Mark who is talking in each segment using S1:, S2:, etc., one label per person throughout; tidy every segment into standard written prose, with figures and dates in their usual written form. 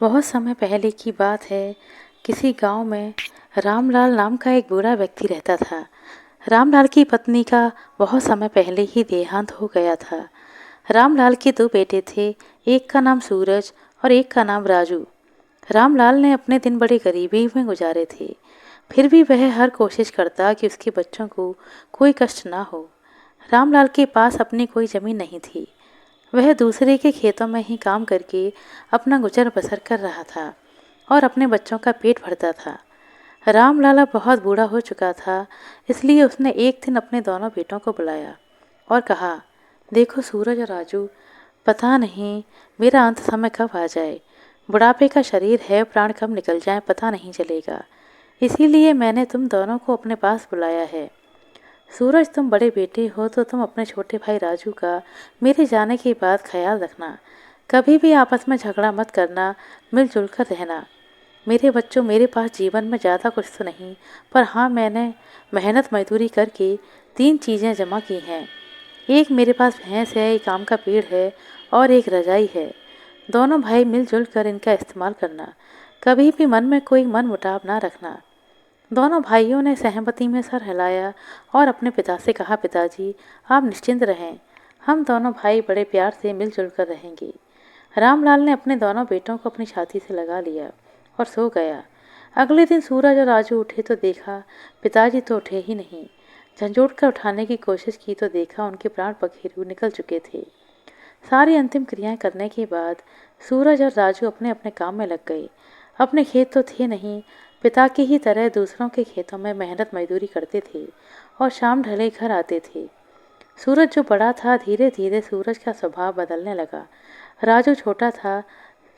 S1: बहुत समय पहले की बात है। किसी गांव में रामलाल नाम का एक बूढ़ा व्यक्ति रहता था। रामलाल की पत्नी का बहुत समय पहले ही देहांत हो गया था। रामलाल के दो बेटे थे, एक का नाम सूरज और एक का नाम राजू। रामलाल ने अपने दिन बड़ी गरीबी में गुजारे थे, फिर भी वह हर कोशिश करता कि उसके बच्चों को कोई कष्ट ना हो। रामलाल के पास अपनी कोई ज़मीन नहीं थी। वह दूसरे के खेतों में ही काम करके अपना गुजर बसर कर रहा था और अपने बच्चों का पेट भरता था। रामलाला बहुत बूढ़ा हो चुका था, इसलिए उसने एक दिन अपने दोनों बेटों को बुलाया और कहा, देखो सूरज और राजू, पता नहीं मेरा अंत समय कब आ जाए। बुढ़ापे का शरीर है, प्राण कब निकल जाए पता नहीं चलेगा। इसीलिए मैंने तुम दोनों को अपने पास बुलाया है। सूरज, तुम बड़े बेटे हो तो तुम अपने छोटे भाई राजू का मेरे जाने के बाद ख्याल रखना। कभी भी आपस में झगड़ा मत करना, मिलजुल कर रहना। मेरे बच्चों, मेरे पास जीवन में ज़्यादा कुछ तो नहीं, पर हाँ, मैंने मेहनत मजदूरी करके 3 चीज़ें जमा की हैं। एक मेरे पास भैंस है, एक आम का पेड़ है और एक रजाई है। दोनों भाई मिलजुल कर इनका इस्तेमाल करना। कभी भी मन में कोई मन मुटाव ना रखना। दोनों भाइयों ने सहमति में सर हिलाया और अपने पिता से कहा, पिताजी आप निश्चिंत रहें, हम दोनों भाई बड़े प्यार से मिलजुल कर रहेंगे। रामलाल ने अपने दोनों बेटों को अपनी छाती से लगा लिया और सो गया। अगले दिन सूरज और राजू उठे तो देखा पिताजी तो उठे ही नहीं। झंझोड़ कर उठाने की कोशिश की तो देखा उनके प्राण पखेरु निकल चुके थे। सारी अंतिम क्रियाएं करने के बाद सूरज और राजू अपने अपने काम में लग गए। अपने खेत तो थे नहीं, पिता की ही तरह दूसरों के खेतों में मेहनत मजदूरी करते थे और शाम ढले घर आते थे। सूरज जो बड़ा था, धीरे धीरे सूरज का स्वभाव बदलने लगा। राजू छोटा था,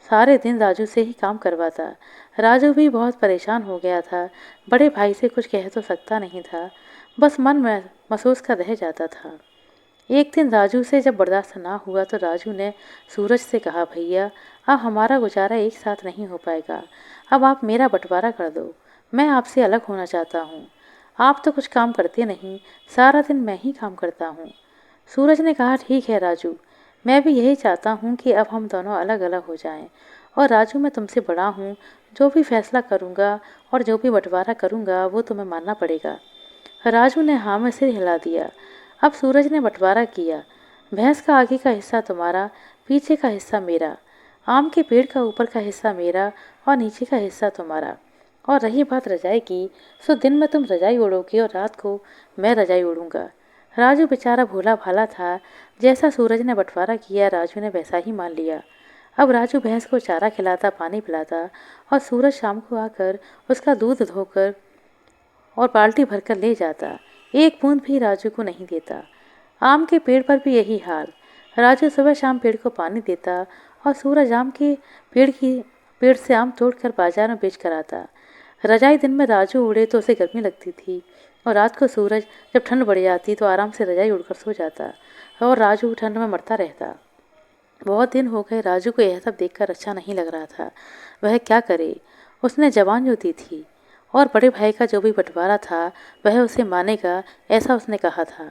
S1: सारे दिन राजू से ही काम करवाता। राजू भी बहुत परेशान हो गया था, बड़े भाई से कुछ कह तो सकता नहीं था, बस मन में महसूस कर रह जाता था। एक दिन राजू से जब बर्दाश्त ना हुआ तो राजू ने सूरज से कहा, भैया अब हमारा गुजारा एक साथ नहीं हो पाएगा, अब आप मेरा बंटवारा कर दो, मैं आपसे अलग होना चाहता हूँ। आप तो कुछ काम करते नहीं, सारा दिन मैं ही काम करता हूँ। सूरज ने कहा, ठीक है राजू, मैं भी यही चाहता हूँ कि अब हम दोनों अलग अलग हो जाएं। और राजू, मैं तुमसे बड़ा हूँ, जो भी फैसला करूँगा और जो भी बंटवारा करूँगा वो तुम्हें मानना पड़ेगा। राजू ने हाँ में सिर हिला दिया। अब सूरज ने बंटवारा किया, भैंस का आगे का हिस्सा तुम्हारा, पीछे का हिस्सा मेरा, आम के पेड़ का ऊपर का हिस्सा मेरा और नीचे का हिस्सा तुम्हारा। और रही बात रजाई की, सो दिन में तुम रजाई ओढ़ोगे और रात को मैं रजाई ओढ़ूंगा। राजू बेचारा भोला भाला था, जैसा सूरज ने बंटवारा किया राजू ने वैसा ही मान लिया। अब राजू भैंस को चारा खिलाता, पानी पिलाता और सूरज शाम को आकर उसका दूध धोकर और बाल्टी भरकर ले जाता। एक बूंद भी राजू को नहीं देता। आम के पेड़ पर भी यही हाल। राजू सुबह शाम पेड़ को पानी देता और सूरज आम के पेड़ से आम तोड़कर बाजार में बेच कर आता। रजाई दिन में राजू उड़े तो उसे गर्मी लगती थी और रात को सूरज जब ठंड बढ़ जाती तो आराम से रजाई उड़कर सो जाता और राजू ठंड में मरता रहता। बहुत दिन हो गए, राजू को यह सब देखकर अच्छा नहीं लग रहा था। वह क्या करे, उसने जबान जो दी थी और बड़े भाई का जो भी बंटवारा था वह उसे मानेगा, ऐसा उसने कहा था।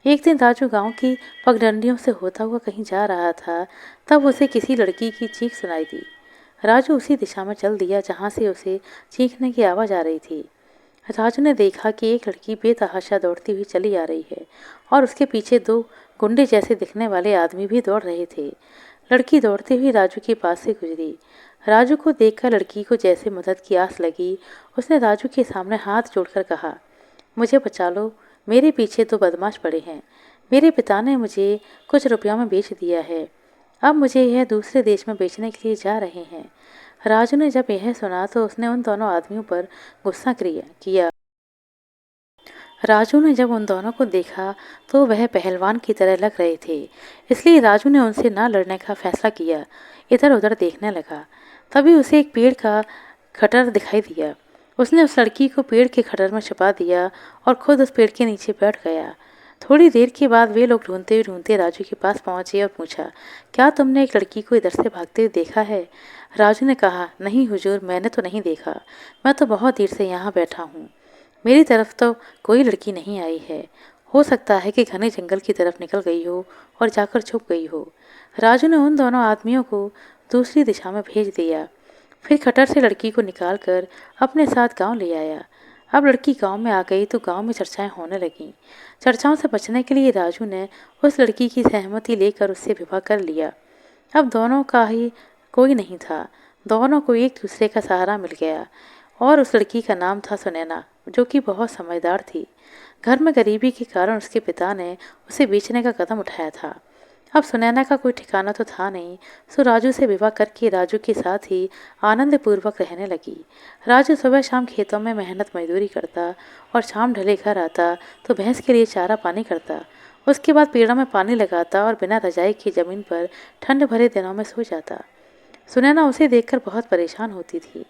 S1: एक दिन राजू गांव की पगडंडियों से होता हुआ कहीं जा रहा था, तब उसे किसी लड़की की चीख सुनाई दी। राजू उसी दिशा में चल दिया जहां से उसे चीखने की आवाज़ आ रही थी। राजू ने देखा कि एक लड़की बेतहाशा दौड़ती हुई चली आ रही है और उसके पीछे 2 गुंडे जैसे दिखने वाले आदमी भी दौड़ रहे थे। लड़की दौड़ती हुई राजू के पास से गुजरी। राजू को देखकर लड़की को जैसे मदद की आस लगी। उसने राजू के सामने हाथ जोड़कर कहा, मुझे बचा लो, मेरे पीछे 2 बदमाश पड़े हैं। मेरे पिता ने मुझे कुछ रुपयों में बेच दिया है, अब मुझे यह दूसरे देश में बेचने के लिए जा रहे हैं। राजू ने जब यह सुना तो उसने उन दोनों आदमियों पर गुस्सा किया। राजू ने जब उन दोनों को देखा तो वह पहलवान की तरह लग रहे थे, इसलिए राजू ने उनसे ना लड़ने का फैसला किया। इधर उधर देखने लगा, तभी उसे एक पेड़ का खटर दिखाई दिया। उसने उस लड़की को पेड़ के खटर में छुपा दिया और खुद उस पेड़ के नीचे बैठ गया। थोड़ी देर के बाद वे लोग ढूंढते राजू के पास पहुंचे और पूछा, क्या तुमने एक लड़की को इधर से भागते हुए देखा है? राजू ने कहा, नहीं हुजूर, मैंने तो नहीं देखा, मैं तो बहुत देर से यहाँ बैठा हूँ। मेरी तरफ तो कोई लड़की नहीं आई है, हो सकता है कि घने जंगल की तरफ निकल गई हो और जाकर छुप गई हो। राजू ने उन दोनों आदमियों को दूसरी दिशा में भेज दिया। फिर खटर से लड़की को निकाल कर अपने साथ गांव ले आया। अब लड़की गांव में आ गई तो गांव में चर्चाएं होने लगीं। चर्चाओं से बचने के लिए राजू ने उस लड़की की सहमति लेकर उससे विवाह कर लिया। अब दोनों का ही कोई नहीं था, दोनों को एक दूसरे का सहारा मिल गया। और उस लड़की का नाम था सुनैना, जो कि बहुत समझदार थी। घर में गरीबी के कारण उसके पिता ने उसे बेचने का कदम उठाया था। अब सुनैना का कोई ठिकाना तो था नहीं, सो राजू से विवाह करके राजू के साथ ही आनंद पूर्वक रहने लगी। राजू सुबह शाम खेतों में मेहनत मजदूरी करता और शाम ढले घर आता तो भैंस के लिए चारा पानी करता। उसके बाद पेड़ों में पानी लगाता और बिना रजाई की जमीन पर ठंड भरे दिनों में सो जाता। सुनैना उसे देखकर बहुत परेशान होती थी।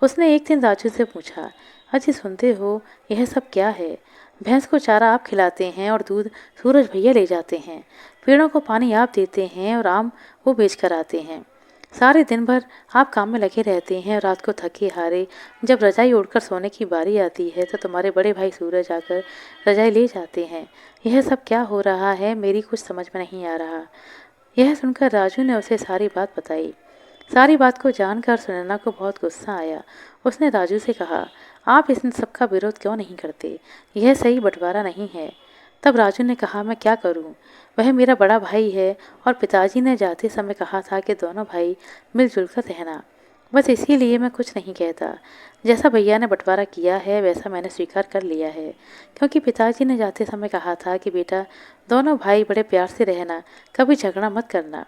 S1: उसने एक दिन राजू से पूछा, अजी सुनते हो, यह सब क्या है? भैंस को चारा आप खिलाते हैं और दूध सूरज भैया ले जाते हैं, पेड़ों को पानी आप देते हैं और आम वो बेच कर आते हैं। सारे दिन भर आप काम में लगे रहते हैं और रात को थके हारे जब रजाई ओढ़कर सोने की बारी आती है तो तुम्हारे बड़े भाई सूरज आकर रजाई ले जाते हैं। यह सब क्या हो रहा है, मेरी कुछ समझ में नहीं आ रहा। यह सुनकर राजू ने उसे सारी बात बताई। सारी बात को जानकर सुनैना को बहुत गुस्सा आया। उसने राजू से कहा, आप इन सबका विरोध क्यों नहीं करते? यह सही बंटवारा नहीं है। तब राजू ने कहा, मैं क्या करूं? वह मेरा बड़ा भाई है और पिताजी ने जाते समय कहा था कि दोनों भाई मिलजुल कर रहना। बस इसीलिए मैं कुछ नहीं कहता। जैसा भैया ने बंटवारा किया है वैसा मैंने स्वीकार कर लिया है, क्योंकि पिताजी ने जाते समय कहा था कि बेटा दोनों भाई बड़े प्यार से रहना, कभी झगड़ा मत करना।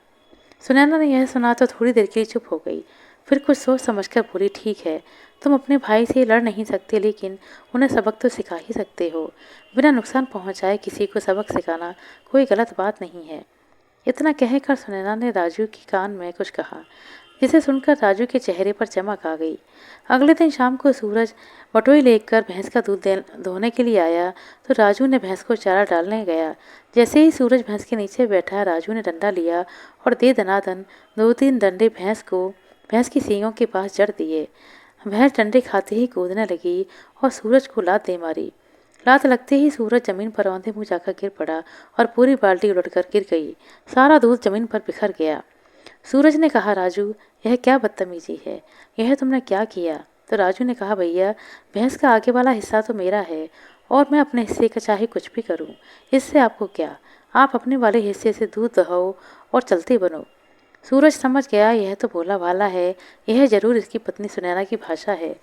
S1: सुनैना ने यह सुना तो थोड़ी देर के लिए चुप हो गई। फिर कुछ सोच समझकर बोली, ठीक है, तुम अपने भाई से लड़ नहीं सकते लेकिन उन्हें सबक तो सिखा ही सकते हो। बिना नुकसान पहुंचाए किसी को सबक सिखाना कोई गलत बात नहीं है। इतना कहकर सुनैना ने राजू के कान में कुछ कहा, जिसे सुनकर राजू के चेहरे पर चमक आ गई। अगले दिन शाम को सूरज बटोई लेकर भैंस का दूध धोने के लिए आया तो राजू ने भैंस को चारा डालने गया। जैसे ही सूरज भैंस के नीचे बैठा, राजू ने डंडा लिया और दे दनादन 2-3 डंडे भैंस की सींगों के पास जड़ दिए। भैंस डंडे खाते ही कूदने लगी और सूरज को लात दे मारी। लात लगते ही सूरज जमीन पर औंधे मुंह जाकर गिर पड़ा और पूरी बाल्टी उलटकर गिर गई। सारा दूध जमीन पर बिखर गया। सूरज ने कहा, राजू यह क्या बदतमीजी है, यह तुमने क्या किया? तो राजू ने कहा, भैया भैंस का आगे वाला हिस्सा तो मेरा है और मैं अपने हिस्से का चाहे कुछ भी करूं, इससे आपको क्या? आप अपने वाले हिस्से से दूध दहाओ और चलते बनो। सूरज समझ गया यह तो भोला भाला है, यह जरूर इसकी पत्नी सुनैना की भाषा है।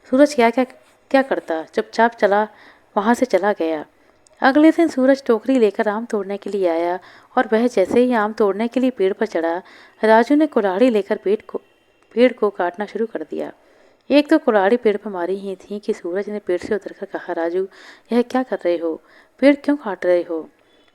S1: सूरज क्या क्या क्या करता, चुपचाप वहां से चला गया। अगले दिन सूरज टोकरी लेकर आम तोड़ने के लिए आया और वह जैसे ही आम तोड़ने के लिए पेड़ पर चढ़ा, राजू ने कुल्हाड़ी लेकर पेड़ को काटना शुरू कर दिया। एक तो कुल्हाड़ी पेड़ पर मारी ही थी कि सूरज ने पेड़ से उतरकर कहा, राजू यह क्या कर रहे हो? पेड़ क्यों काट रहे हो?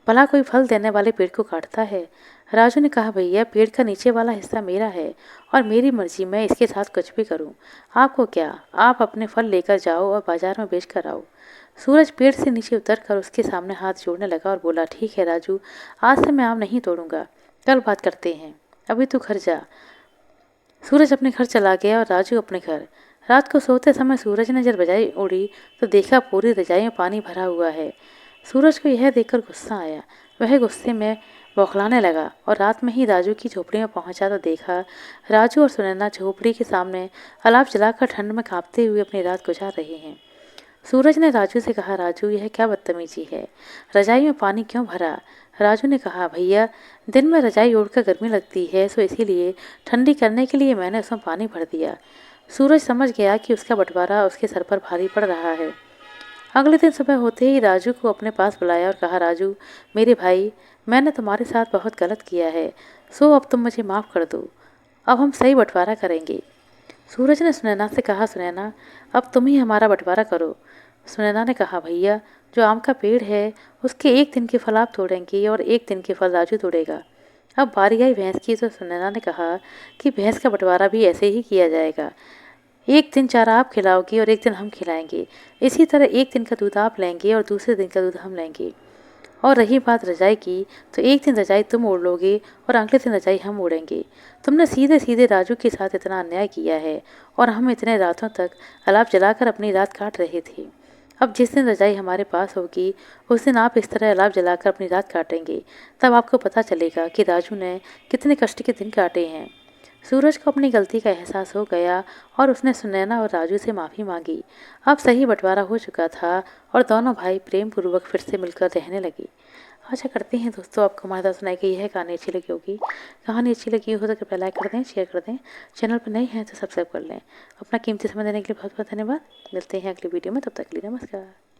S1: भला कोई फल देने वाले पेड़ को काटता है? राजू ने कहा, भैया पेड़ का नीचे वाला हिस्सा मेरा है और मेरी मर्जी, मैं इसके साथ कुछ भी करूं। आपको क्या? आप अपने फल लेकर जाओ और बाजार में बेच कर आओ। सूरज पेड़ से नीचे उतरकर उसके सामने हाथ जोड़ने लगा और बोला, ठीक है राजू, आज से मैं आम नहीं तोड़ूंगा, कल बात करते हैं, अभी तू घर जा। सूरज अपने घर चला गया और राजू अपने घर। रात को सोते समय सूरज ने जब रजाई ओढ़ी तो देखा पूरी रजाई में पानी भरा हुआ है। सूरज को यह देखकर गुस्सा आया। वह गुस्से में बौखलाने लगा और रात में ही राजू की झोपड़ी में पहुंचा तो देखा राजू और सुनैना झोपड़ी के सामने अलाव जलाकर ठंड में कांपते हुए अपनी रात गुजार रहे हैं। सूरज ने राजू से कहा, राजू यह क्या बदतमीजी है, रजाई में पानी क्यों भरा? राजू ने कहा, भैया दिन में रजाई ओढ़कर गर्मी लगती है सो इसीलिए ठंडी करने के लिए मैंने उसमें पानी भर दिया। सूरज समझ गया कि उसका बंटवारा उसके सर पर भारी पड़ रहा है। अगले दिन सुबह होते ही राजू को अपने पास बुलाया और कहा, राजू मेरे भाई, मैंने तुम्हारे साथ बहुत गलत किया है, सो अब तुम मुझे माफ़ कर दो, अब हम सही बंटवारा करेंगे। सूरज ने सुनैना से कहा, सुनैना अब तुम ही हमारा बंटवारा करो। सुनैना ने कहा, भैया जो आम का पेड़ है उसके एक दिन के फल आप तोड़ेंगे और एक दिन के फल राजू तोड़ेगा। अब बारी आई भैंस की तो सुनैना ने कहा कि भैंस का बंटवारा भी ऐसे ही किया जाएगा, एक दिन चारा आप खिलाओगी और एक दिन हम खिलाएंगे। इसी तरह एक दिन का दूध आप लेंगे और दूसरे दिन का दूध हम लेंगे। और रही बात रजाई की, तो एक दिन रजाई तुम ओढ़ लोगे और अगले दिन रजाई हम ओढ़ेंगे। तुमने सीधे सीधे राजू के साथ इतना अन्याय किया है और हम इतने रातों तक अलाव जलाकर अपनी रात काट रहे थे। अब जिस दिन रजाई हमारे पास होगी उस दिन आप इस तरह अलाव जलाकर अपनी रात काटेंगे, तब आपको पता चलेगा कि राजू ने कितने कष्ट के दिन काटे हैं। सूरज को अपनी गलती का एहसास हो गया और उसने सुनैना और राजू से माफ़ी मांगी। अब सही बंटवारा हो चुका था और दोनों भाई प्रेम पूर्वक फिर से मिलकर रहने लगे। आशा करते हैं दोस्तों आपको हमारे साथ सुनाई गई यह कहानी अच्छी लगी होगी। कहानी अच्छी लगी हो तो कृपया लाइक कर दें, शेयर कर दें। चैनल पर नए हैं तो सब्सक्राइब कर लें। अपना कीमती समय देने के लिए बहुत बहुत धन्यवाद। मिलते हैं अगली वीडियो में, तब तक के लिए नमस्कार।